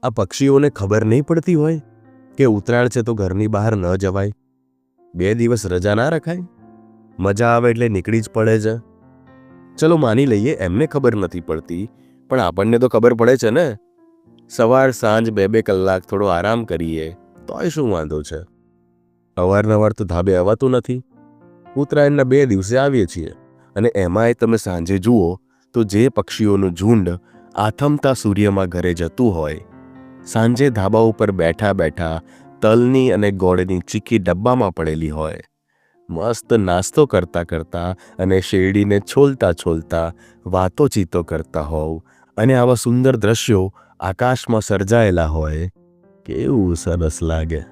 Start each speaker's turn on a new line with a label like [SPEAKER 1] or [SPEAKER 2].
[SPEAKER 1] આ પક્ષીઓને ખબર નહીં પડતી હોય કે ઉત્તરાયણ છે તો ઘરની બહાર ન જવાય, 2 દિવસ રજા ના રખાય? મજા આવે એટલે નીકળી જ પડે છે. ચલો માની લઈએ એમને ખબર નથી પડતી, પણ આપણને તો ખબર પડે છે ને. સવાર સાંજ 2-2 કલાક થોડો આરામ કરીએ તોય શું વાંધો છે? અવારનવાર તો ધાબે અવાતું નથી. ઉત્તરાયણના 2 દિવસે આવીએ છીએ, અને એમાંય તમે સાંજે જુઓ તો જે પક્ષીઓનું ઝુંડ આથમતા સૂર્યમાં ઘરે જતું હોય, સાંજે ધાબા ઉપર બેઠા બેઠા તલની અને ગોળની ચીક્કી ડબ્બામાં પડેલી હોય, મસ્ત નાસ્તો કરતા કરતા અને શેરડીને છોલતા છોલતા વાતોચીતો કરતા હોવ, અને આવા સુંદર દ્રશ્યો આકાશમાં સર્જાયેલા હોય, કેવું સરસ લાગે.